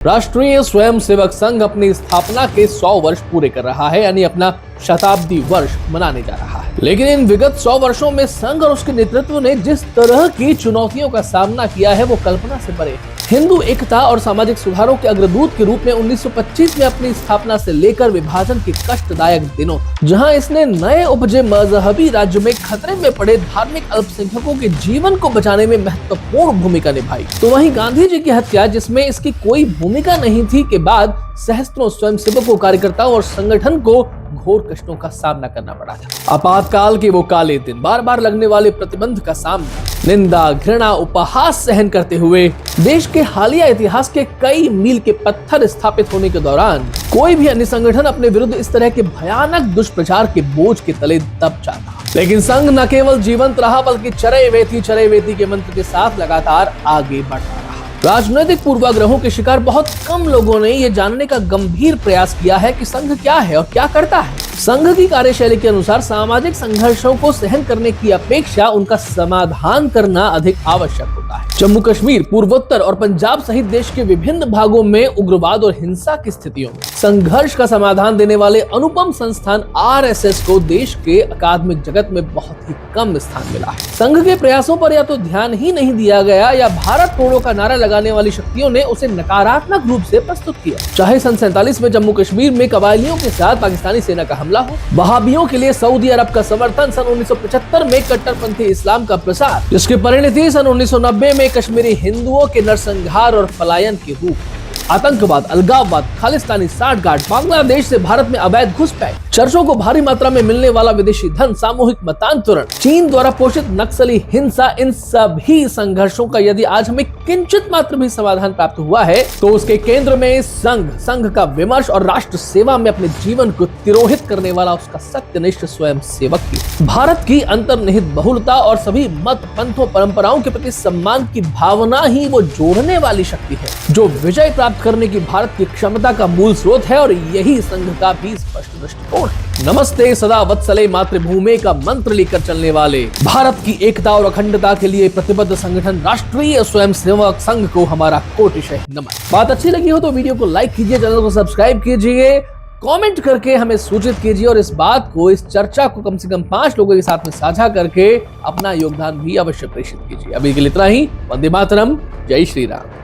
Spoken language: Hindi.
राष्ट्रीय स्वयंसेवक संघ अपनी स्थापना के 100 वर्ष पूरे कर रहा है, यानी अपना शताब्दी वर्ष मनाने जा रहा है। लेकिन इन विगत 100 वर्षों में संघ और उसके नेतृत्व ने जिस तरह की चुनौतियों का सामना किया है वो कल्पना से परे। हिंदू एकता और सामाजिक सुधारों के अग्रदूत के रूप में 1925 में अपनी स्थापना से लेकर विभाजन के कष्टदायक दिनों, जहां इसने नए उपजे मजहबी राज्य में खतरे में पड़े धार्मिक अल्पसंख्यकों के जीवन को बचाने में महत्वपूर्ण भूमिका निभाई, तो वहीं गांधी जी की हत्या, जिसमें इसकी कोई भूमिका नहीं थी, के बाद सहस्त्रों स्वयंसेवकों, कार्यकर्ताओं और संगठन को घोर कष्टों का सामना करना पड़ा था। आपातकाल के वो काले दिन, बार बार लगने वाले प्रतिबंध का सामना, निंदा, घृणा, उपहास सहन करते हुए देश के हालिया इतिहास के कई मील के पत्थर स्थापित होने के दौरान कोई भी अन्य संगठन अपने विरुद्ध इस तरह के भयानक दुष्प्रचार के बोझ के तले दब जाता। लेकिन संघ न केवल जीवंत रहा, बल्कि चरय वेति के मंत्र के साथ लगातार आगे बढ़ता रहा। राजनीतिक पूर्वाग्रहों के शिकार बहुत कम लोगों ने ये जानने का गंभीर प्रयास किया है कि संघ क्या है और क्या करता है। संघ की कार्यशैली के अनुसार सामाजिक संघर्षों को सहन करने की अपेक्षा उनका समाधान करना अधिक आवश्यक होता है। जम्मू कश्मीर, पूर्वोत्तर और पंजाब सहित देश के विभिन्न भागों में उग्रवाद और हिंसा की स्थितियों में संघर्ष का समाधान देने वाले अनुपम संस्थान आरएसएस को देश के अकादमिक जगत में बहुत ही कम स्थान मिला है। संघ के प्रयासों पर या तो ध्यान ही नहीं दिया गया, या भारत तोड़ो का नारा लगाने वाली शक्तियों ने उसे नकारात्मक रूप से प्रस्तुत किया। चाहे सन 47 में जम्मू कश्मीर में कबायलियों के साथ पाकिस्तानी सेना का हमला हो, वहाबियों के लिए सऊदी अरब का समर्थन, सन 1975 में कट्टरपंथी इस्लाम का प्रसार, जिसकी परिणति सन 1990 में कश्मीरी हिंदुओं के नरसंहार और पलायन के रूप, आतंकवाद, अलगाववाद, खालिस्तानी साठगांठ, बांग्लादेश से भारत में अवैध घुसपैठ, चर्चों को भारी मात्रा में मिलने वाला विदेशी धन, सामूहिक मतांतरण, चीन द्वारा पोषित नक्सली हिंसा, इन सभी संघर्षों का यदि आज हमें किंचित मात्र भी समाधान प्राप्त हुआ है, तो उसके केंद्र में संघ का विमर्श और राष्ट्र सेवा में अपने जीवन को तिरोहित करने वाला उसका सत्यनिष्ठ स्वयं सेवक ही। भारत की अंतर्निहित बहुलता और सभी मत, पंथों, परंपराओं के प्रति सम्मान की भावना ही वो जोड़ने वाली शक्ति है, जो विजय प्राप्त करने की भारत की क्षमता का मूल स्रोत है। और यही संघ का भी स्पष्ट दृष्टिकोण है। नमस्ते सदा वत्सले मातृभूमि का मंत्र लेकर चलने वाले भारत की एकता और अखंडता के लिए प्रतिबद्ध संगठन राष्ट्रीय स्वयंसेवक संघ को हमारा कोटिशः नमन। बात अच्छी लगी हो तो वीडियो को लाइक कीजिए, चैनल को सब्सक्राइब कीजिए, कमेंट करके हमें सूचित कीजिए और इस बात को, इस चर्चा को कम से कम 5 लोगों के साथ में साझा करके अपना योगदान भी अवश्य प्रेषित कीजिए। अभी के लिए इतना ही। वंदे मातरम, जय श्री राम।